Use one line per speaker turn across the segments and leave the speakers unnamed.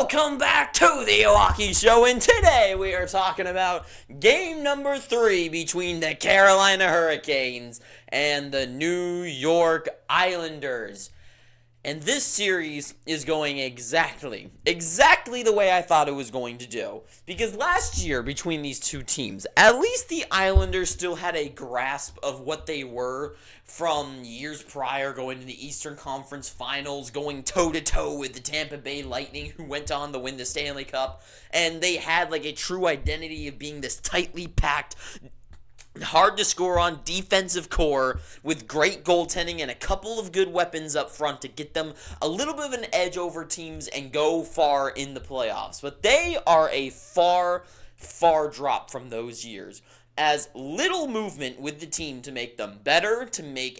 Welcome back to the Milwaukee Show, and today we are talking about game number 3 between the Carolina Hurricanes and the New York Islanders. And this series is going exactly the way I thought it was going to do. Because last year, between these two teams, at least the Islanders still had a grasp of what they were from years prior, going to the Eastern Conference Finals, going toe-to-toe with the Tampa Bay Lightning, who went on to win the Stanley Cup. And they had like a true identity of being this tightly packed, hard to score on defensive core with great goaltending and a couple of good weapons up front to get them a little bit of an edge over teams and go far in the playoffs. But they are a far drop from those years, as little movement with the team to make them better, to make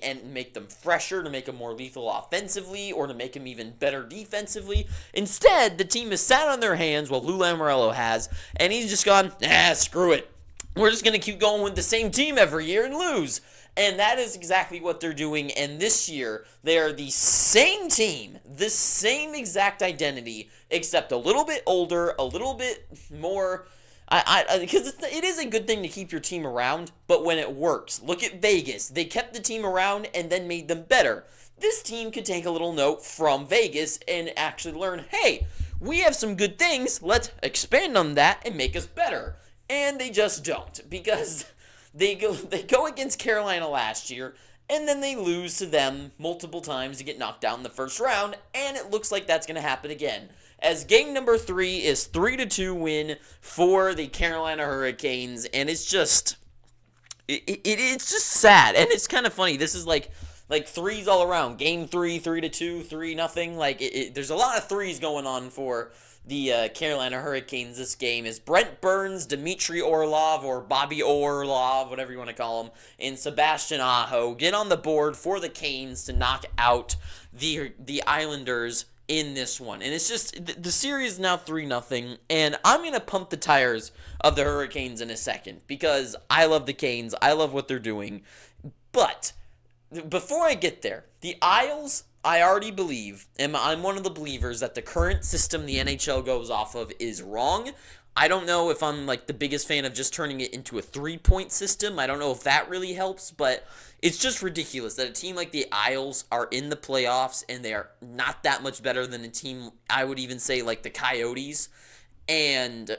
them fresher, to make them more lethal offensively, or to make them even better defensively. Instead, the team has sat on their hands, well, Lou Lamoriello has, and he's just gone, screw it. We're just going to keep going with the same team every year and lose. And that is exactly what they're doing. And this year, they are the same team, the same exact identity, except a little bit older, a little bit more. Because it is a good thing to keep your team around, but when it works, look at Vegas. They kept the team around and then made them better. This team could take a little note from Vegas and actually learn, hey, we have some good things. Let's expand on that and make us better. And they just don't, because they go against Carolina last year, and then they lose to them multiple times to get knocked out in the first round, and it looks like that's going to happen again. As game number 3 is 3-2 win for the Carolina Hurricanes, and it's just it's just sad, and it's kind of funny. This is like threes all around. Game 3, 3-2, 3-0. There's a lot of threes going on for the Carolina Hurricanes this game, is Brent Burns, Dmitry Orlov, or Bobby Orlov, whatever you want to call him, and Sebastian Aho get on the board for the Canes to knock out the Islanders in this one. And it's just, the series is now 3-0, and I'm going to pump the tires of the Hurricanes in a second, because I love the Canes, I love what they're doing, but before I get there, the Isles, I already believe, and I'm one of the believers that the current system the NHL goes off of is wrong. I don't know if I'm like the biggest fan of just turning it into a 3-point system. I don't know if that really helps, but it's just ridiculous that a team like the Isles are in the playoffs and they are not that much better than a team, I would even say, like the Coyotes, and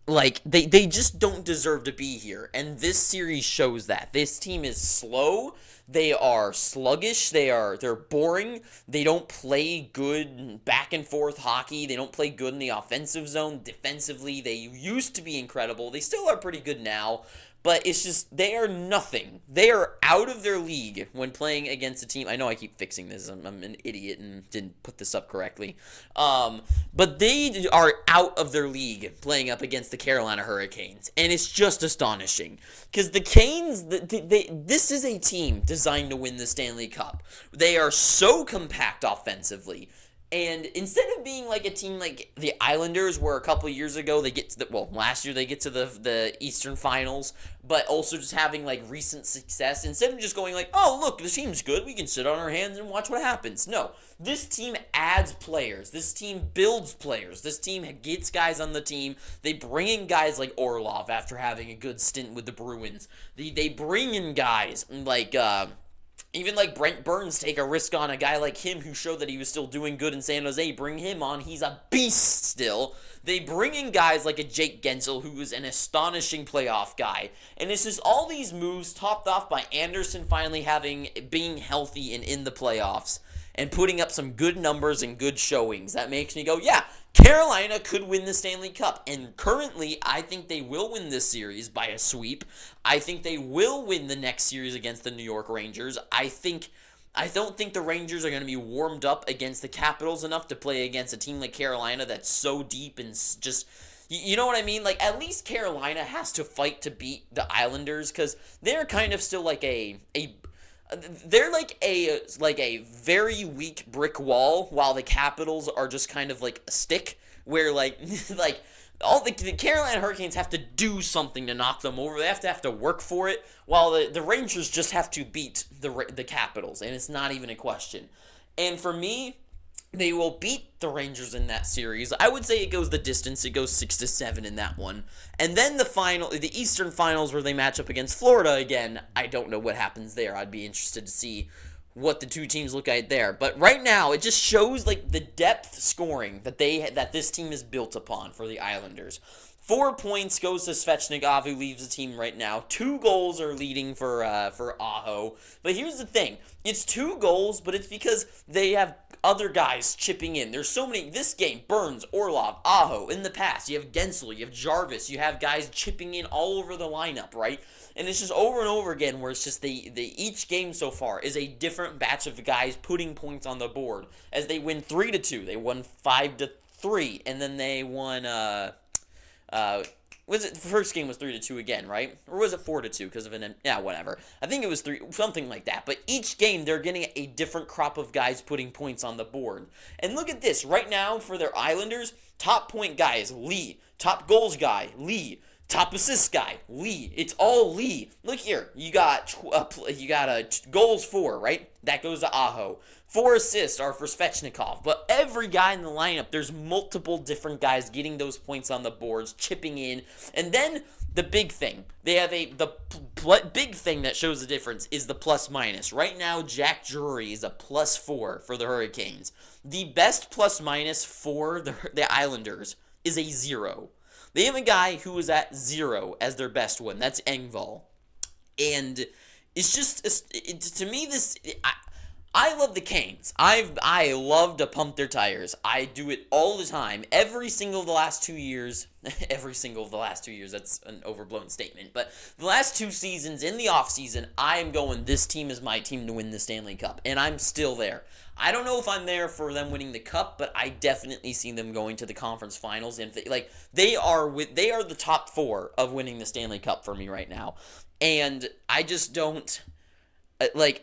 like they just don't deserve to be here. And this series shows that. This team is slow. They are sluggish. They're boring. They don't play good back and forth hockey. They don't play good in the offensive zone. Defensively, they used to be incredible. They still are pretty good now, but it's just, they are nothing. They are out of their league when playing against a team. I know I keep fixing this. I'm an idiot and didn't put this up correctly. But they are out of their league playing up against the Carolina Hurricanes. And it's just astonishing. Because the Canes, this is a team designed to win the Stanley Cup. They are so compact offensively. And instead of being like a team like the Islanders, where a couple years ago they get to last year they get to the Eastern Finals, but also just having like recent success, instead of just going like, oh look, the team's good, we can sit on our hands and watch what happens. No, this team adds players. This team builds players. This team gets guys on the team. They bring in guys like Orlov after having a good stint with the Bruins. They bring in guys like even like Brent Burns, take a risk on a guy like him who showed that he was still doing good in San Jose. Bring him on. He's a beast still. They bring in guys like a Jake Gensel, who is an astonishing playoff guy. And it's just all these moves topped off by Anderson finally being healthy and in the playoffs and putting up some good numbers and good showings. That makes me go, yeah, Carolina could win the Stanley Cup. And currently, I think they will win this series by a sweep. I think they will win the next series against the New York Rangers. I don't think the Rangers are going to be warmed up against the Capitals enough to play against a team like Carolina that's so deep and just, you know what I mean? Like, at least Carolina has to fight to beat the Islanders, because they're kind of still like they're like a very weak brick wall, while the Capitals are just kind of like a stick, where like all the Carolina Hurricanes have to do something to knock them over. They have to work for it, while the Rangers just have to beat the Capitals, and it's not even a question. And for me, They will beat the Rangers in that series. I would say it goes the distance. It goes 6-7 in that one. And then the Eastern Finals, where they match up against Florida again. I don't know what happens there. I'd be interested to see what the two teams look like there. But right now, it just shows like the depth scoring that this team is built upon for the Islanders. 4 points goes to Svechnikov, who leaves the team right now. 2 goals are leading for Aho. But here's the thing. It's 2 goals, but it's because they have other guys chipping in. There's so many. This game, Burns, Orlov, Aho. In the past, you have Gensel, you have Jarvis. You have guys chipping in all over the lineup, right? And it's just over and over again where it's just each game so far is a different batch of guys putting points on the board. As they win 3-2. They won 5-3. And then they won was it the first game was 3-2 again, right? Or was it 4-2 because of whatever. I think it was 3, something like that. But each game they're getting a different crop of guys putting points on the board. And look at this right now for their Islanders. Top point guy is Lee. Top goals guy Lee. Top assist guy Lee. It's all Lee. Look here. You got goals 4, right? That goes to Aho. 4 assists are for Svechnikov. But every guy in the lineup, there's multiple different guys getting those points on the boards, chipping in. And then the big thing, they have big thing that shows the difference is the plus minus. Right now, Jack Drury is a +4 for the Hurricanes. The best plus minus for the Islanders is a 0. They have a guy who is at 0 as their best one. That's Engvall. And it's just, to me, I love the Canes. I love to pump their tires. I do it all the time. Every single of the last 2 years, that's an overblown statement, but the last 2 seasons in the offseason, I am going, this team is my team to win the Stanley Cup, and I'm still there. I don't know if I'm there for them winning the cup, but I definitely see them going to the conference finals, and they are the top 4 of winning the Stanley Cup for me right now, and I just don't.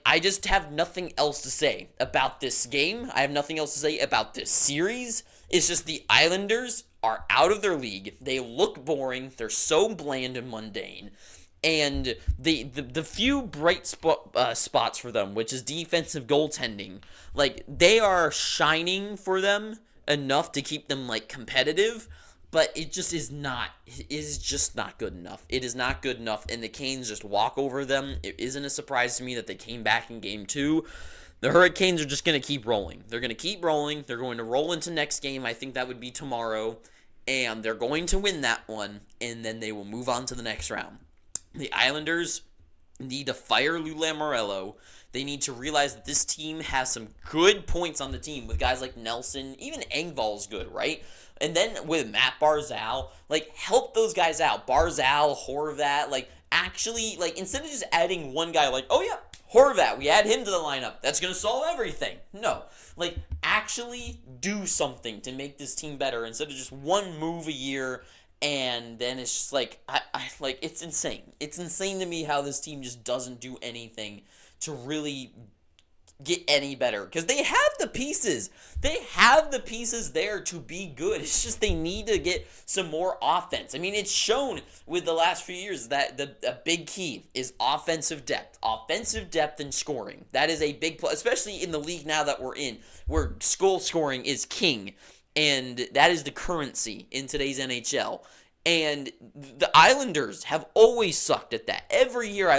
I just have nothing else to say about this game. I have nothing else to say about this series. It's just the Islanders are out of their league. They look boring. They're so bland and mundane. And the few bright spots for them, which is defensive goaltending, they are shining for them enough to keep them, competitive. But it just is not. It is just not good enough. It is not good enough, and the Canes just walk over them. It isn't a surprise to me that they came back in Game 2. The Hurricanes are just going to keep rolling. They're going to keep rolling. They're going to roll into next game. I think that would be tomorrow, and they're going to win that one, and then they will move on to the next round. The Islanders need to fire Lou Lamoriello. They need to realize that this team has some good points on the team with guys like Nelson. Even Engvall's good, right? And then with Matt Barzal, help those guys out. Barzal, Horvat, actually, instead of just adding one guy, oh yeah, Horvat, we add him to the lineup. That's going to solve everything. No. Actually do something to make this team better instead of just one move a year. And then it's just it's insane. It's insane to me how this team just doesn't do anything to really get any better, because they have the pieces. They have the pieces there to be good. It's just they need to get some more offense. I mean, it's shown with the last few years that a big key is offensive depth and scoring. That is a big plus, especially in the league now that we're in, where goal scoring is king, and that is the currency in today's NHL. And the Islanders have always sucked at that. Every year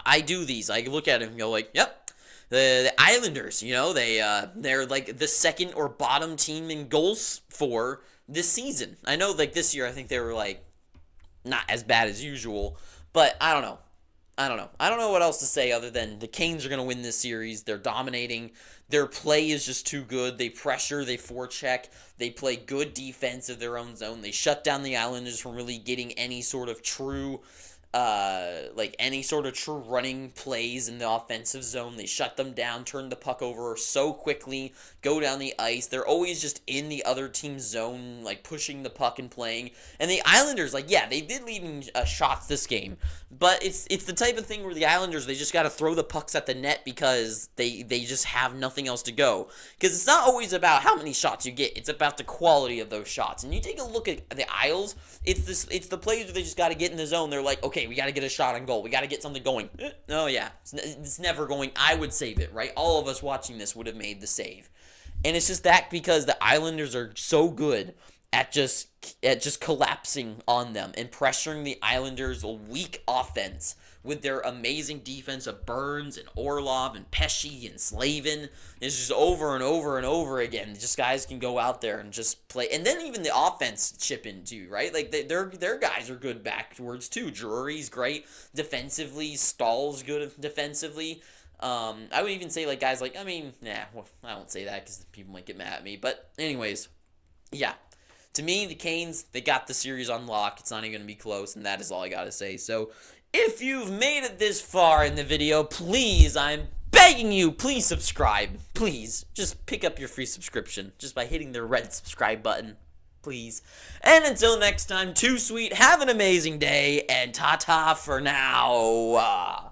I do these, I look at it and go yep, the Islanders, they're the second or bottom team in goals for this season. I know this year I think they were not as bad as usual, but I don't know. I don't know what else to say other than the Canes are going to win this series. They're dominating. Their play is just too good. They pressure, they forecheck, they play good defense of their own zone. They shut down the Islanders from really getting any sort of true running plays in the offensive zone. They shut them down, turn the puck over so quickly, go down the ice. They're always just in the other team's zone, pushing the puck and playing. And the Islanders, they did lead shots this game, but it's the type of thing where the Islanders, they just got to throw the pucks at the net because they just have nothing else to go. Because it's not always about how many shots you get, it's about the quality of those shots. And you take a look at the Isles, it's the plays where they just got to get in the zone. They're okay, okay, we got to get a shot on goal. We got to get something going. Oh, yeah. It's never going. I would save it, right? All of us watching this would have made the save. And it's just that because the Islanders are so good at just collapsing on them and pressuring the Islanders' weak offense with their amazing defense of Burns and Orlov and Pesce and Slavin. It's just over and over and over again. Just guys can go out there and just play. And then even the offense chip in too, right? Like their guys are good backwards too. Drury's great defensively. Stahl's good defensively. I would even say like guys like, I won't say that because people might get mad at me. But anyways, yeah. To me, the Canes, they got the series on lock. It's not even going to be close, and that is all I got to say. So, if you've made it this far in the video, please, I'm begging you, please subscribe. Please, just pick up your free subscription just by hitting the red subscribe button. Please. And until next time, too sweet, have an amazing day, and ta-ta for now.